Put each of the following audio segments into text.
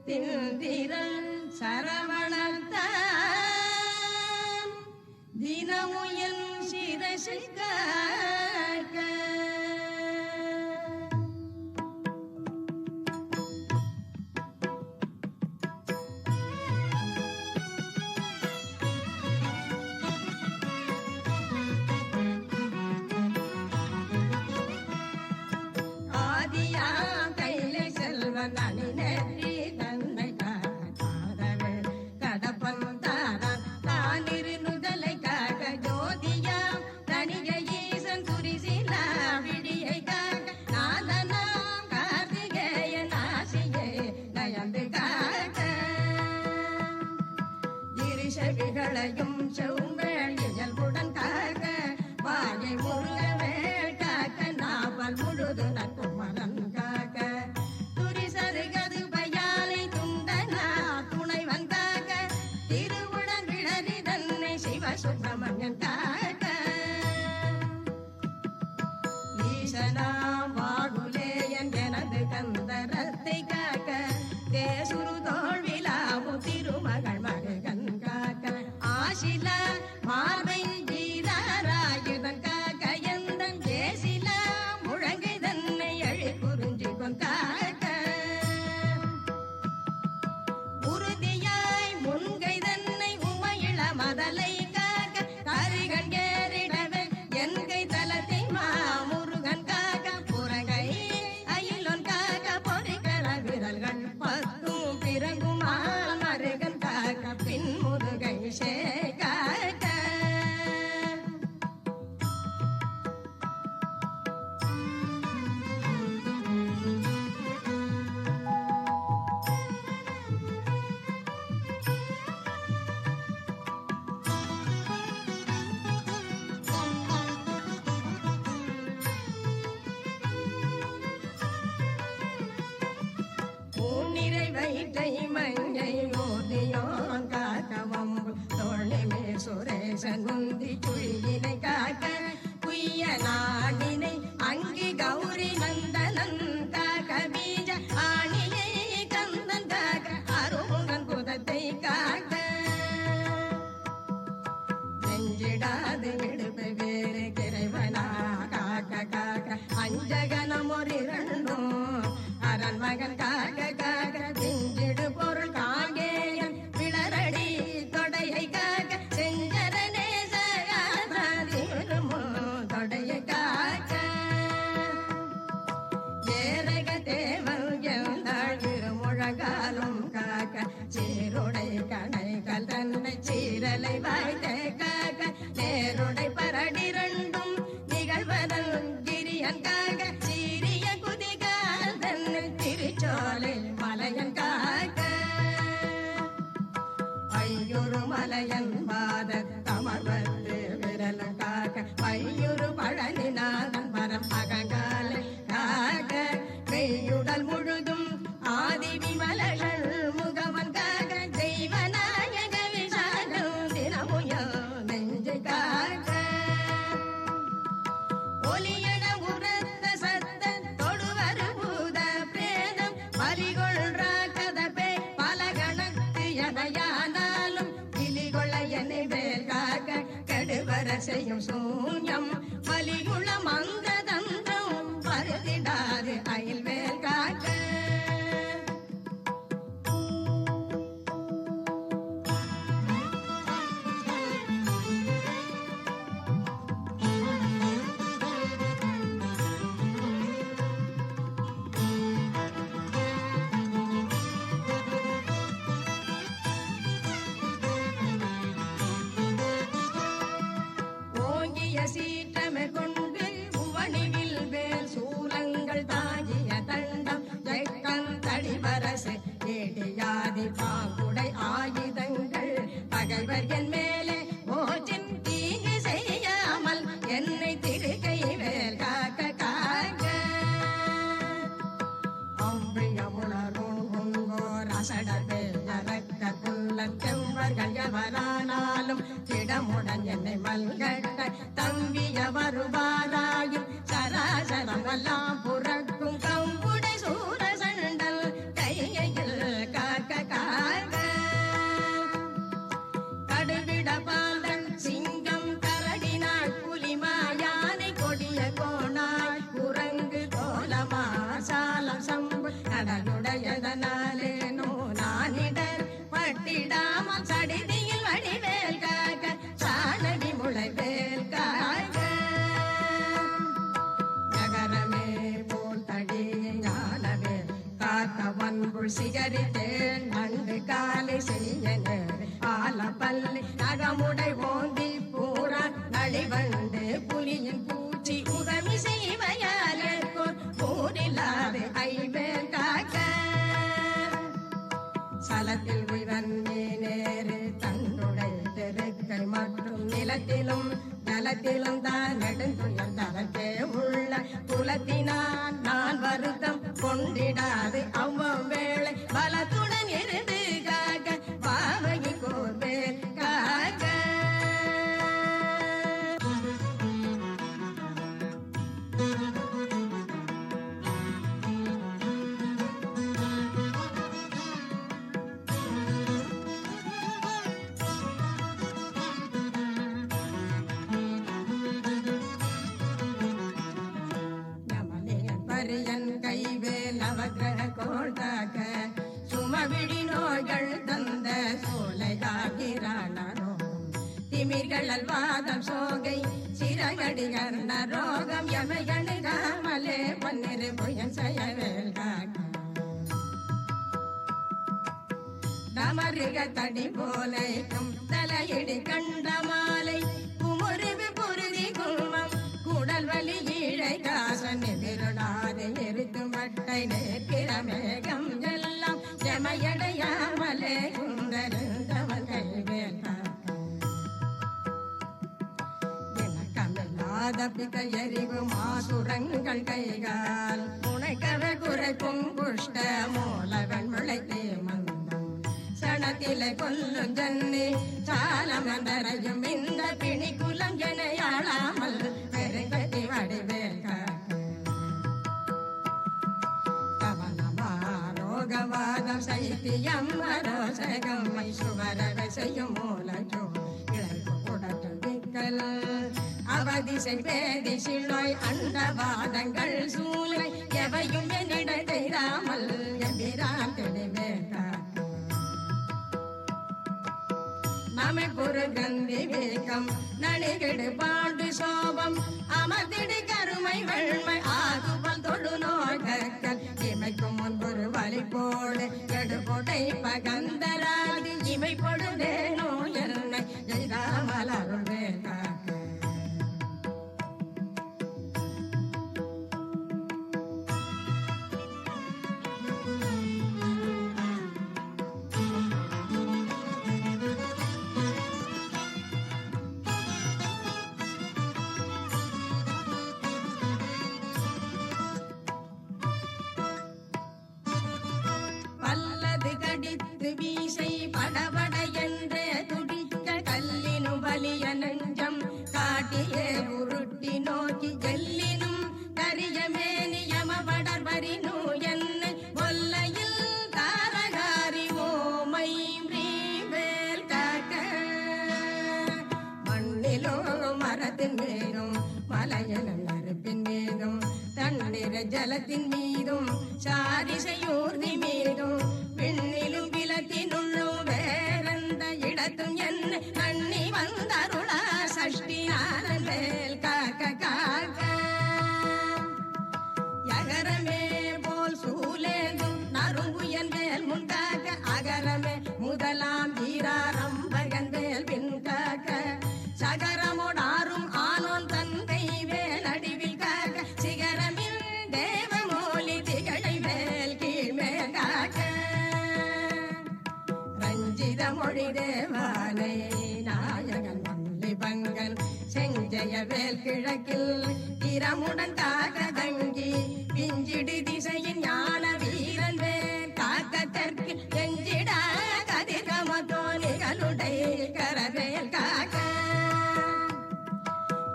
திந்திரன் சரவணத்தான் தினமுயல் சிரசிக்க செவிகளையும் செவ்வேள் இயல்புடன் காக்க வாயை முருகவே காக்க நாவல் முழுது நற்குமரன் காக்க துரிசருகது பயாலை துண்டனா துணைவன் காக்க திருவுடன் விழறி தன்னை சிவ சுப்பிரமணியன் காக்க ஈசனா வாகுலேயன் எனது கந்தரத்தை காக்க தேசுரு தோல்விலாமு திருமகள் மருகன் ஆசில மார்பை ஜீராராயுதன் காக்க எந்தன் ஜேசில முழங்கை தன்னை அழி குறிஞ்சி கொண்டாக்க உறுதியாய் முன்கை தன்னை உமையிள மதலை காக்க கரிகன் கேரிடவே என்கை தலத்தை மாமுருகன் காக்க புறகை அயிலொன் காக்க பொறிகள விரல்கள் பத்தும் பிறகுமால் மருகன் காக்க பின் முருகை சேகாக்க பூநிறை வயிற்றை மஞ்சை ஓதியோன் காக்கவும் தோழிமே சுரேசன் முந்தி சுழியினை காக்க குய்ய நாடினை அங்கி கௌரி நந்தனன் காக்க பீஜ ஆணியை கந்தன் காக்க அருமுகன் புதத்தை காக்க நெஞ்சிடாது விடுப்பு வேறு கிரைவனா காக்க காக்க அஞ்சகனம் ஒரு இரண்டும் அரன் மகன் காக்க காக்க திஞ்சிடு பொருள் காங்கேயன் விளரடி தொடையை காக்க செஞ்சரனே சகாதிருமோ தொடையை காக்க ஏரக தேவன் எழுந்தாள் இருமுழகாலும் காக்க சீருடை கடை கல் தன்னை சீரலை வாய்த்த காக்க நேருடை பரடிரண்டும் நிகழ்வதன் கிரியன் காக்க சீரிய குதிகால் தன்னை திருச்சோலை மலையன் காக்க ஐயுறு மலையன் பாத கமர்வத்து விரல காக்க பையுறு பழனிநாதன் பரம் அகங்காலை காக்க மெய்யுடல் முழுதும் ஆதி விமலகள் முகவன் காக்க தெய்வநாயக விசாலம் தினமுயோ நெஞ்சு காக்க ஒலியட உரத்த சத்த தொடுவரு பூத பிரேதம் பலிகொள்றா கதப்பே பல கணத்து எதையானாலும் கிளிகொள்ள என்னை வேல் காக்க கெடுவர செய்யும் சூன்யம் பலிகுள மந்த தந்திரம் பருதிடாது அயில் வேல் காக்க சீற்றமை கொண்டு உவணிவில் வேல் சூலங்கள் தாங்கிய தண்டம் ஜெக்கன் தடிவரசு ஏடியாதி பாங்குடை ஆயுதங்கள் பகைவர் என் மேலே மோச்சின் தீங்கு செய்யாமல் என்னை திருக்கை வேல் காக்க காக்க அம்பியமுணரோர் அசடவே அரக்க புல்லன் செவ்வர்கள் எவரானாலும் திடமுடன் என்னை மல்கட்ட தம்பிய வருவாராயும் சராசரமெல்லாம் புறக்கும் கம்புடை சூரசண்டல் கையில் காக்க வன்புள் சிகரித்தேன் நண்டு காலை செய்ய ஆல பல்லி நகமுடை ஓந்தி பூரா நளிவண்டு புலியின் பூச்சி உதவி செய்வையாலேற்கோர் ஊரில்லாது ஐவேல் காக்க சலத்தில் உய்வன்னே நேரு தன்னுடை தெருக்கை மற்றும் நிலத்திலும் ஜலத்திலும் தான் நெடுந்துயர் தலத்தே உள்ள குலத்தினான் நான் வருத்தம் கொண்டிடாது அவ்வளை பலத்துடன் இருந்து காக்க பாவகி கோர்வேல் காக்க பரியன் கைவேல் அவக்கிரக கோள்காக்க சுமவிழி நோய்கள் தந்த சோலையாகிறானோ திமிர்கள் அல்வாதம் சோகை சிறகடிகர் ரோகம் யமையணுகாமலே பன்னிரு புயன் செயவேல் காக்க தமருக தடி போலைக்கும் தலையிடி கண்ட மாலை குமுறிவு பொருதி குல்மம் கூடல் வலி ஈழை காசன் எதிரொடாது எரித்து மட்டை நேர்கிற மேகம் எல்லாம் செமையடையாமலே குந்தருந்தவன் கைவேல் எனக்கமில்லாத பிக்க எரிவு மாசுரங்கள் கைகால் உனைக்கவ குறைக்கும் புஷ்ட மூலவன் முளைத்தே மந்தம் சனத்திலே கொல்லும் ஜன்னி சாலமந்தரையும் இந்த பிணிக்குலம் எனையாளாமல் பெருங்கதி வடிவேல் கவனமா ரோகவாதம் சைத்தியம் ரோசகம் சுவரவை செய்யும் மூலஜோ இழப்பு உடற்று விக்கல் அவதிசை பேதிசி நோய் அண்டவாதங்கள் சூலை எவையும் என்னிடாமல் எம்பிரான் தெளிவேல் நமை புருகந்தி வேகம் நடிகடு பாண்டு சோபம் அமர்ந்திடு கருமை வெண்மை ஆகுவல் தொழு நோய்கள் இமைக்கும் முன்பொரு வழி போடு எடுபொடை பகந்தராதி இமை பொழுதேனோ என்னை எய்தாமல் அருள்வேல் காக்க வீசை படபட என்றே துடிக்க கல்லினும் வலிய நெஞ்சம் காட்டியே உருட்டி நோக்கி ஜெல்லினும் கரிய மேனியமபடர் வரினு என்னை கொல்லையில் தாரகாரி ஓமை வேல் காக்க மண்ணிலோ மரத்தின் மீதும் மலையிலும் நெருப்பின் மீதும் தண்ணீர ஜலத்தின் மீதும் சாரிசையூர்தி மீதும் விண்ணிலும் விலத்தினுள்ளும் வேறெந்த இடத்தும் என்ன நன்னி வந்தருளா சஷ்டி ஆனவேல் காக்க காக்க யகரமே போல் சூலேந்தும் நறுங்குயன் வேல் முன்காக்க அகரமே முதலாம் வீராரம்பகன் வேல் பின் காக்க சகரமோடாரும் ஆனோன் தந்தை வேல் அடிவில் காக்க சிகரமில் தேவமோலி திகழை வேல் கீழ்மேல் காக்க ரஞ்சித மொழி தேவானை நாயகன் மல்லி பங்கன் செஞ்சய வேல் கிழக்கில் திறமுடன் காக்க தங்கி பிஞ்சிடு திசையின் ஞான வீரன் வேல் காக்க தெற்கில் செஞ்சிடா கதிர்கமதோ நிகழுடை கரவேல் காக்க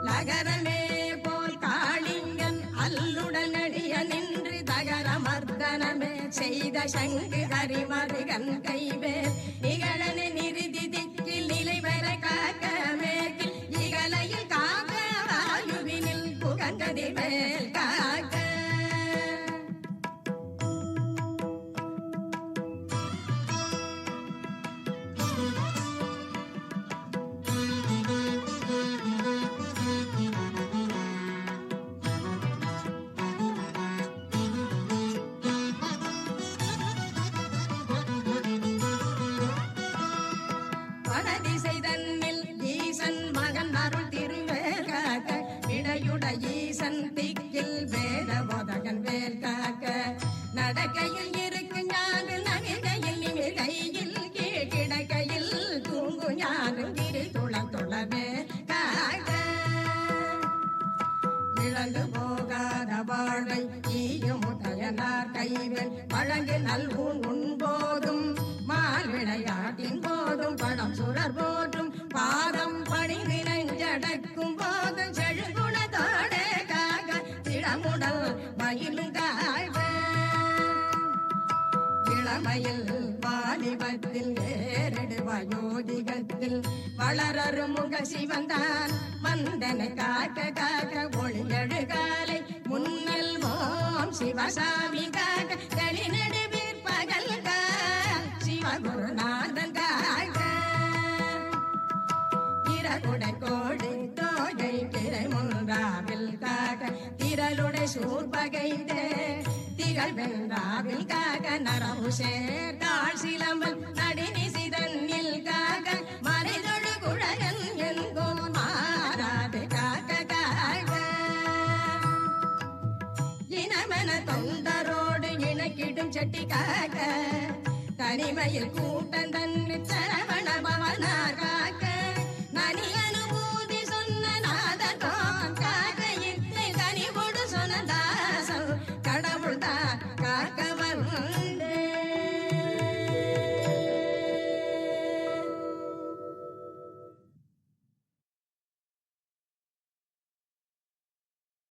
லகரமே போல் காளிங்கன் அல்லுடன் அடிய நின்று தகர மர்தனமே செய்த சங்கு ஹரிமருகன் கைவேல் நிகழனை நிறுதி திக்கில் நிலை பெற காக்க மேற்கில் இகலையில் காக்க வாயுவினில் புகந்ததி வேல் காக்க இளமையில் வாலிபத்தில் ஏறடு வயோதிகத்தில் வளரரு முக சிவந்தான் மந்தனை காக்க காக்க ஒளியழுகாலை முன்னல் ஓம் சிவசாமி காக்க களிநடுவீர் பகல் சிவகுருநாதன் காக்க இரகுடை கோடி தோகை திரை முன்றாவில் காக்க திரளுடை சூர்பகைந்த திகழ் வென்றாவில் காக்க நரவு சேர்த்தாள் சிலம்பல் நடினிசி தன்னில் காக்க மறைதொழு குழகன் என்கும் மாறாது காக்க காக்க இனமென தொண்டரோடு இணக்கிடும் செட்டி காக்க தனிமையில் கூட்டம் தன்னு சரவண பவனாக